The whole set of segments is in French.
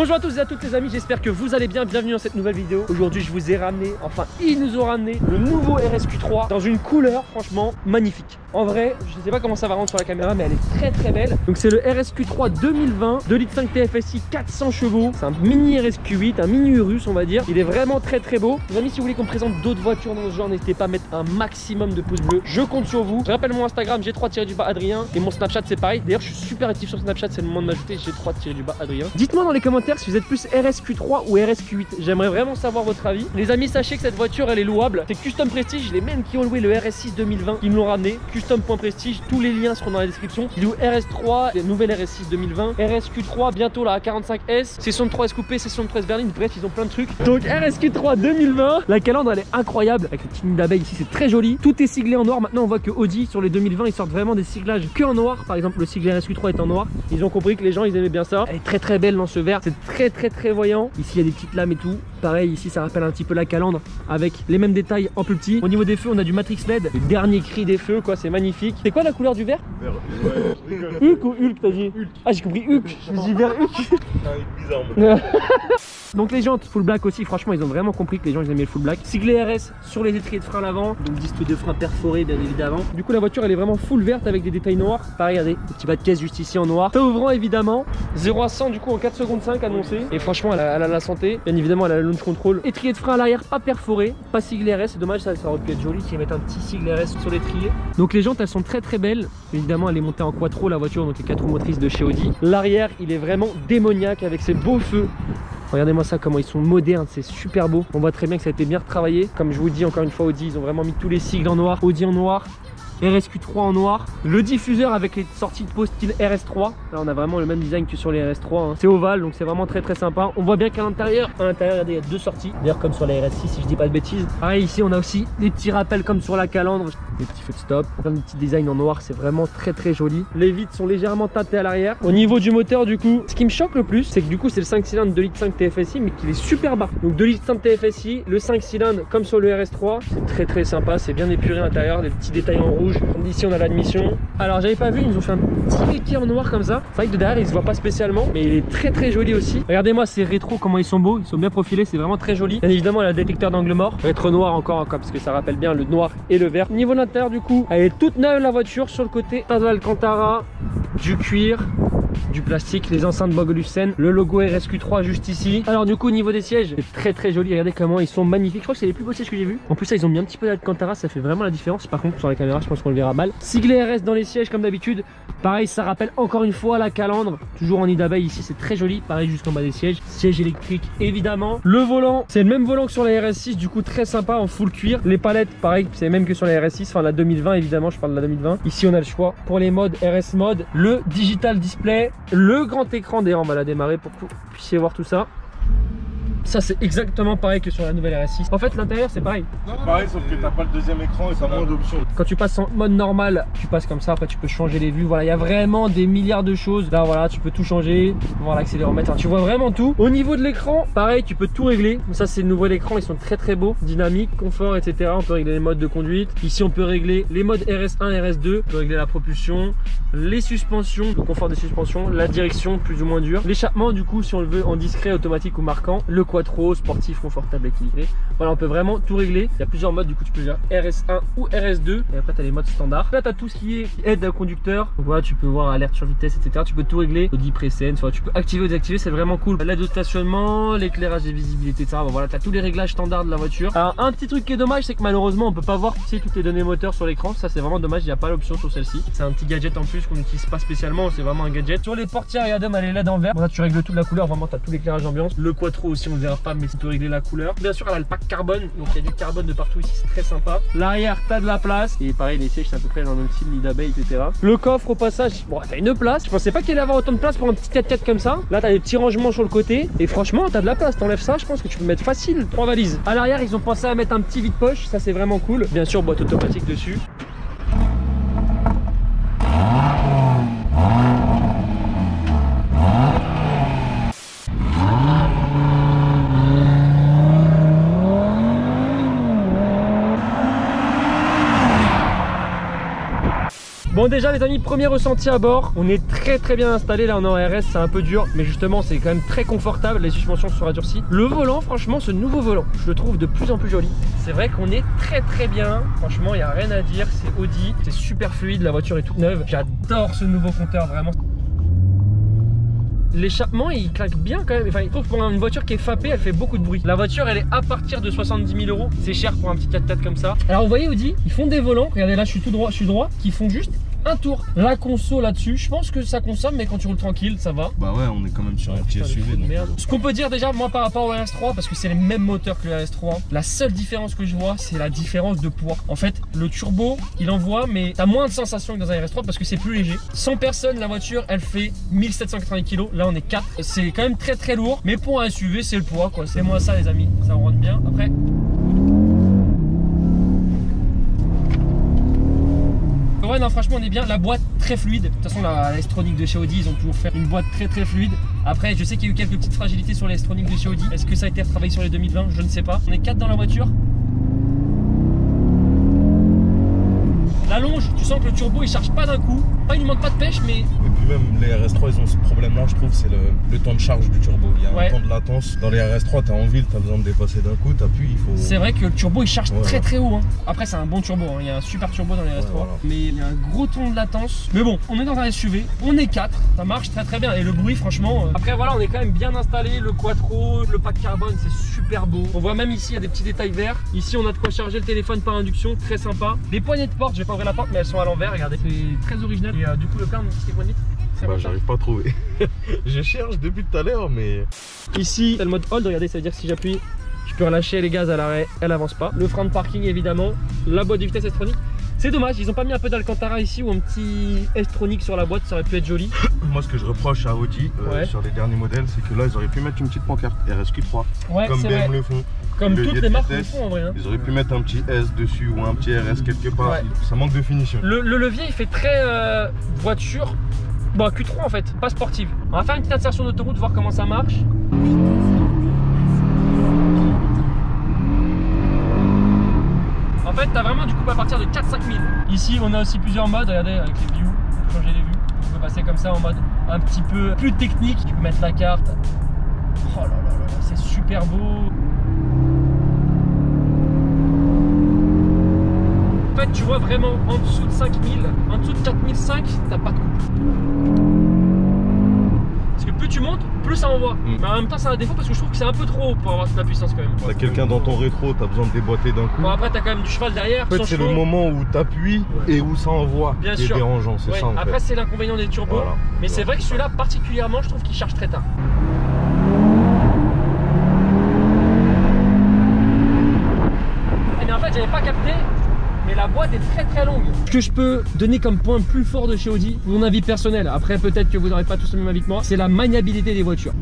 Bonjour à tous et à toutes les amis, j'espère que vous allez bien, bienvenue dans cette nouvelle vidéo. Aujourd'hui je vous ai ramené, enfin ils nous ont ramené le nouveau RSQ3 dans une couleur franchement magnifique. En vrai, je sais pas comment ça va rendre sur la caméra mais elle est très très belle. Donc c'est le RSQ3 2020, 2,5 litres TFSI, 400 chevaux. C'est un mini RSQ8, un mini Urus on va dire. Il est vraiment très très beau. Les amis, si vous voulez qu'on présente d'autres voitures dans ce genre, n'hésitez pas à mettre un maximum de pouces bleus. Je compte sur vous. Je rappelle mon Instagram, G3-Adrien, et mon Snapchat c'est pareil. D'ailleurs je suis super actif sur Snapchat, c'est le moment de m'ajouter, G3-Adrien. Dites-moi dans les commentaires si vous êtes plus RSQ3 ou RSQ8. J'aimerais vraiment savoir votre avis. Les amis, sachez que cette voiture elle est louable. C'est Custom Prestige, les mêmes qui ont loué le RS6 2020, ils me l'ont ramené. Custom.prestige, tous les liens seront dans la description. Ils louent RS3, les nouvelles RS6 2020, RSQ3 bientôt la A45S, C63S coupé, C63S berline, bref ils ont plein de trucs. Donc RSQ3 2020, la calandre elle est incroyable avec le petit nid d'abeille ici, c'est très joli. Tout est siglé en noir. Maintenant on voit que Audi sur les 2020 ils sortent vraiment des siglages que en noir. Par exemple le sigle RSQ3 est en noir. Ils ont compris que les gens ils aimaient bien ça. Elle est très très belle dans ce vert, c'est très voyant. Ici il y a des petites lames et tout. Pareil ici ça rappelle un petit peu la calandre avec les mêmes détails en plus petit. Au niveau des feux on a du Matrix LED, le dernier cri des feux quoi, c'est magnifique. C'est quoi la couleur du vert? Vert. Ouais, Hulk ou Hulk t'as dit? Hulk. Ah j'ai compris Hulk, je me suis dit vert Hulk. Bizarre. Donc les jantes full black aussi, franchement ils ont vraiment compris que les gens ils aimaient le full black. Siglé RS sur les étriers de frein à l'avant, donc disque de frein perforé bien évidemment. Du coup la voiture elle est vraiment full verte avec des détails noirs. Pareil regardez, le petit bas de caisse juste ici en noir. Feu ouvrant évidemment, 0 à 100 du coup en 4 secondes 5 annoncé. Et franchement elle a la santé, bien évidemment elle a la launch control. Étrier de frein à l'arrière pas perforé, pas siglé RS, c'est dommage ça aurait pu être joli qu'ils mettent un petit sigle RS sur l'étrier. Donc les jantes elles sont très belles. Évidemment elle est montée en quattro la voiture, donc les 4 roues motrices de chez Audi. L'arrière il est vraiment démoniaque avec ses beaux feux. Regardez-moi ça, comment ils sont modernes, c'est super beau. On voit très bien que ça a été bien retravaillé. Comme je vous dis encore une fois, Audi, ils ont vraiment mis tous les sigles en noir. Audi en noir, RSQ3 en noir. Le diffuseur avec les sorties de peau style RS3. Là on a vraiment le même design que sur les RS3 hein. C'est ovale donc c'est vraiment très sympa. On voit bien qu'à l'intérieur, regardez, il y a 2 sorties. D'ailleurs comme sur la RS6 si je dis pas de bêtises. Pareil ici on a aussi des petits rappels comme sur la calandre. Des petits feux de stop, plein de petits designs en noir, c'est vraiment très joli. Les vitres sont légèrement teintées à l'arrière. Au niveau du moteur du coup, ce qui me choque le plus, c'est que du coup c'est le 5 cylindres 2,5 litres TFSI mais qu'il est super bas. Donc 2,5 litres TFSI, le 5 cylindres comme sur le RS3. C'est très sympa, c'est bien épuré à l'intérieur, des petits détails en rouge. Ici on a l'admission. Alors j'avais pas vu, ils nous ont fait un petit béquet en noir comme ça. C'est vrai que de derrière il se voit pas spécialement, mais il est très joli aussi. Regardez-moi ces rétros, comment ils sont beaux, ils sont bien profilés, c'est vraiment très joli. Bien évidemment elle a le détecteur d'angle mort. Rétro noir encore parce que ça rappelle bien le noir et le vert. Niveau de l'intérieur du coup, elle est toute neuve la voiture. Sur le côté, tas d'Alcantara, du cuir, du plastique, les enceintes Bogolusen, le logo RSQ3 juste ici. Alors du coup au niveau des sièges, c'est très joli, regardez comment ils sont magnifiques. Je crois que c'est les plus beaux sièges que j'ai vus. En plus ça ils ont mis un petit peu d'Alcantara, ça fait vraiment la différence. Par contre sur la caméra je pense qu'on le verra mal. Siglé RS dans les sièges comme d'habitude. Pareil ça rappelle encore une fois la calandre. Toujours en nid d'abeille ici, c'est très joli. Pareil jusqu'en bas des sièges. Siège électrique évidemment. Le volant, c'est le même volant que sur la RS6, du coup très sympa en full cuir. Les palettes pareil, c'est même que sur la RS6, enfin la 2020 évidemment, je parle de la 2020. Ici on a le choix pour les modes RS mode, le digital display, le grand écran. D'ailleurs on va la démarrer pour que vous puissiez voir tout ça. Ça c'est exactement pareil que sur la nouvelle RS6. En fait l'intérieur c'est pareil. C'est pareil sauf que t'as pas le deuxième écran et t'as moins d'options. Quand tu passes en mode normal, tu passes comme ça, après tu peux changer les vues. Voilà, il y a vraiment des milliards de choses. Là voilà, tu peux tout changer. Voir l'accéléromètre, enfin, tu vois vraiment tout. Au niveau de l'écran, pareil, tu peux tout régler. Ça c'est le nouvel écran, ils sont très beaux. Dynamique, confort, etc. On peut régler les modes de conduite. Ici on peut régler les modes RS1, RS2. On peut régler la propulsion, les suspensions, le confort des suspensions, la direction plus ou moins dure. L'échappement du coup si on le veut en discret, automatique ou marquant. Le quattro, sportif, confortable, équilibré. Voilà, on peut vraiment tout régler. Il y a plusieurs modes, du coup tu peux faire RS1 ou RS2. Et après tu as les modes standards. Là tu as tout ce qui est aide au conducteur. Donc voilà, tu peux voir alerte sur vitesse, etc. Tu peux tout régler. Audi Presence, tu peux activer ou désactiver, c'est vraiment cool. L'aide au stationnement, l'éclairage des visibilités, etc. Bon, voilà, tu as tous les réglages standards de la voiture. Alors un petit truc qui est dommage, c'est que malheureusement on peut pas voir toutes les données moteurs sur l'écran. Ça c'est vraiment dommage, il n'y a pas l'option sur celle-ci. C'est un petit gadget en plus qu'on n'utilise pas spécialement, c'est vraiment un gadget. Sur les portières, regardez, elle est LED en vert. Bon, là tu règles toute la couleur, vraiment tu as tout l'éclairage ambiance. Le quattro aussi on le verra pas mais tu peux régler la couleur. Bien sûr elle a le pack carbone, donc il y a du carbone de partout ici, c'est très sympa. L'arrière t'as de la place et pareil les sièges c'est à peu près dans le même style, nid d'abeille, etc. Le coffre au passage, bon t'as une place. Je pensais pas qu'il allait avoir autant de place pour un petit 4x4 comme ça. Là t'as des petits rangements sur le côté et franchement t'as de la place, t'enlèves ça, je pense que tu peux mettre facile 3 valises. À l'arrière ils ont pensé à mettre un petit vide-poche, ça c'est vraiment cool. Bien sûr boîte automatique dessus. Bon déjà les amis, premier ressenti à bord, on est très bien installé. Là on est en RS, c'est un peu dur, mais justement c'est quand même très confortable, les suspensions sont radurcies. Le volant, franchement ce nouveau volant, je le trouve de plus en plus joli. C'est vrai qu'on est très bien, franchement il n'y a rien à dire, c'est Audi, c'est super fluide, la voiture est toute neuve. J'adore ce nouveau compteur, vraiment. L'échappement il claque bien quand même, enfin je trouve pour une voiture qui est fapée elle fait beaucoup de bruit. La voiture elle est à partir de 70 000 €, c'est cher pour un petit 4x4 comme ça. Alors vous voyez Audi, ils font des volants, regardez là je suis droit, qui font juste un tour. La conso là-dessus, je pense que ça consomme, mais quand tu roules tranquille, ça va. Bah ouais, on est quand même sur un petit SUV. Donc... Ce qu'on peut dire déjà, moi par rapport au RS3, parce que c'est les mêmes moteurs que le RS3, la seule différence que je vois, c'est la différence de poids. En fait, le turbo, il envoie, mais t'as moins de sensations que dans un RS3 parce que c'est plus léger. 100 personnes, la voiture, elle fait 1780 kg. Là, on est 4. C'est quand même très lourd, mais pour un SUV, c'est le poids, quoi. C'est moins ça, les amis. Ça rentre bien. Après. Ouais non franchement on est bien, la boîte très fluide. De toute façon la S-Tronic de chez Audi ils ont toujours fait une boîte très fluide. Après je sais qu'il y a eu quelques petites fragilités sur la S-Tronic de chez Audi. Est-ce que ça a été retravaillé sur les 2020? Je ne sais pas. On est 4 dans la voiture. La longe, tu sens que le turbo il charge pas d'un coup. Pas, il ne manque pas de pêche mais... Et puis même les RS3 ils ont ce problème là je trouve, c'est le temps de charge du turbo. Il y a un temps de latence. Dans les RS3 t'as en ville, t'as besoin de dépasser d'un coup, t'appuies, il faut... C'est vrai que le turbo il charge très haut hein. Après c'est un bon turbo, hein. Il y a un super turbo dans les RS3 voilà. Mais il y a un gros temps de latence. Mais bon, on est dans un SUV, on est 4, ça marche très bien. Et le bruit franchement... Après voilà on est quand même bien installé, le quattro, le pack carbone c'est super beau. On voit même ici il y a des petits détails verts. Ici on a de quoi charger le téléphone par induction, très sympa. Les poignées de porte, je vais pas ouvrir la porte mais elles sont à l'envers, regardez. C'est très original. Et du coup le plein on dit c'est quoi de bah, j'arrive pas à trouver. Je cherche depuis tout à l'heure mais... Ici c'est le mode hold, regardez, ça veut dire que si j'appuie je peux relâcher les gaz à l'arrêt, elle avance pas. Le frein de parking évidemment, la boîte de vitesse S-Tronic. C'est dommage, ils ont pas mis un peu d'Alcantara ici ou un petit S-Tronic sur la boîte, ça aurait pu être joli. Moi ce que je reproche à Audi sur les derniers modèles, c'est que là ils auraient pu mettre une petite pancarte RSQ3 comme BM le font. Comme toutes les marques le font en vrai. Ils auraient pu mettre un petit S dessus ou un petit RS quelque part, ça manque de finition. Le levier il fait très voiture, bon Q3 en fait, pas sportive. On va faire une petite insertion d'autoroute, voir comment ça marche. En fait, tu as vraiment du coup à partir de 4-5 000. Ici, on a aussi plusieurs modes. Regardez, avec les views, on peut changer les vues. On peut passer comme ça en mode un petit peu plus technique. Tu peux mettre la carte. Oh là là là, c'est super beau. En fait, tu vois vraiment en dessous de 5000, en dessous de 4005, t'as pas de couple. Parce que plus tu montes, plus ça envoie. Mais en même temps, c'est un défaut parce que je trouve que c'est un peu trop haut pour avoir toute la puissance quand même. T'as quelqu'un dans ton rétro, t'as besoin de déboîter d'un coup. Bon, après, t'as quand même du cheval derrière. En fait, c'est le moment où t'appuies et où ça envoie. Bien qui est sûr. dérangeant, c'est ça en Après, fait. c'est l'inconvénient des turbos. Voilà. Mais c'est vrai que celui-là, particulièrement, je trouve qu'il charge très tard. Mais en fait, j'avais pas capté. Mais la boîte est très longue. Ce que je peux donner comme point plus fort de chez Audi, mon avis personnel, après peut-être que vous n'aurez pas tous le même avis que moi, c'est la maniabilité des voitures.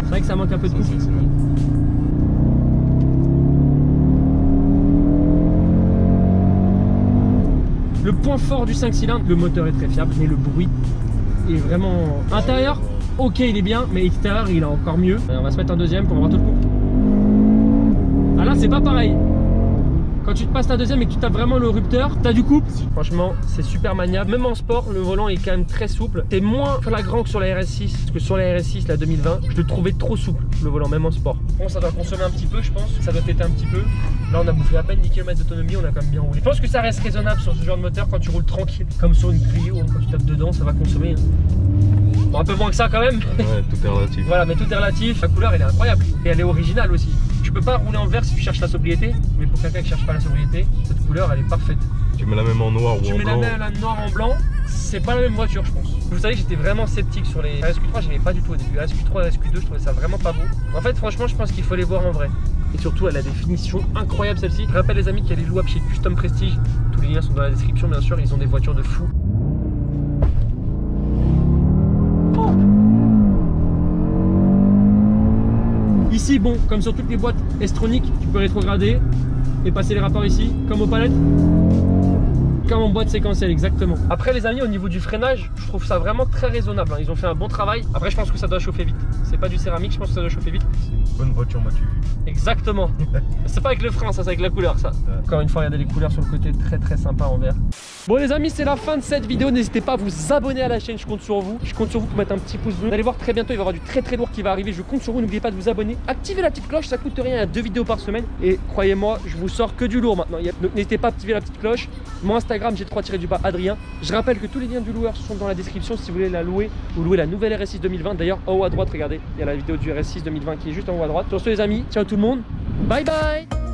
C'est vrai que ça manque un peu de couple. Le point fort du 5 cylindres, le moteur est très fiable, mais le bruit est vraiment... Intérieur, ok il est bien, mais extérieur il est encore mieux. On va se mettre un deuxième pour avoir tout le coup. Ah là c'est pas pareil. Quand tu te passes la deuxième et que tu tapes vraiment le rupteur, t'as du couple. Franchement c'est super maniable. Même en sport, le volant est quand même très souple. C'est moins flagrant que sur la RS6. Parce que sur la RS6, la 2020, je le trouvais trop souple, le volant, même en sport. Bon, ça doit consommer un petit peu, je pense. Ça doit têter un petit peu. Là, on a bouffé à peine 10 km d'autonomie, on a quand même bien roulé. Je pense que ça reste raisonnable sur ce genre de moteur quand tu roules tranquille. Comme sur une Clio, quand tu tapes dedans, ça va consommer. Bon, un peu moins que ça quand même. Ouais, tout est relatif. Voilà, mais tout est relatif. La couleur, elle est incroyable. Et elle est originale aussi. Tu peux pas rouler en vert si tu cherches la sobriété. Mais pour quelqu'un qui cherche pas la sobriété, cette couleur, elle est parfaite. Tu mets la même en noir ou en blanc. Tu mets la même noir en blanc. C'est pas la même voiture, je pense. Vous savez que j'étais vraiment sceptique sur les RSQ3. J'aimais pas du tout au début. RSQ3 et RSQ2, je trouvais ça vraiment pas beau. En fait, franchement, je pense qu'il faut les voir en vrai. Et surtout, elle a des finitions incroyables, celle-ci. Je rappelle les amis qu'elle est louable chez Custom Prestige. Tous les liens sont dans la description, bien sûr. Ils ont des voitures de fou. Ici, bon, comme sur toutes les boîtes S-Tronic, tu peux rétrograder et passer les rapports ici, comme aux palettes. Comme en boîte séquentielle, exactement. Après les amis, au niveau du freinage, je trouve ça vraiment très raisonnable, hein. Ils ont fait un bon travail. Après je pense que ça doit chauffer vite. C'est pas du céramique, je pense que ça doit chauffer vite. Bonne voiture, Mathieu. Exactement. C'est pas avec le frein, ça, c'est avec la couleur, ça. Encore une fois, regardez les couleurs sur le côté, très sympa en vert. Bon les amis, c'est la fin de cette vidéo. N'hésitez pas à vous abonner à la chaîne, je compte sur vous. Je compte sur vous pour mettre un petit pouce bleu. Vous allez voir très bientôt, il va y avoir du très lourd qui va arriver. Je compte sur vous, n'oubliez pas de vous abonner. Activez la petite cloche, ça coûte rien, il y a 2 vidéos par semaine. Et croyez-moi, je vous sors que du lourd maintenant. Donc n'hésitez pas à activer la petite cloche. Mon Instagram, j'ai 3-du-bas Adrien. Je rappelle que tous les liens du loueur sont dans la description si vous voulez la louer ou louer la nouvelle RS6 2020. D'ailleurs, en haut à droite, regardez, il y a la vidéo du RS6 2020 qui est juste en haut à droite. Sur ce les amis, ciao tout le monde, bye bye.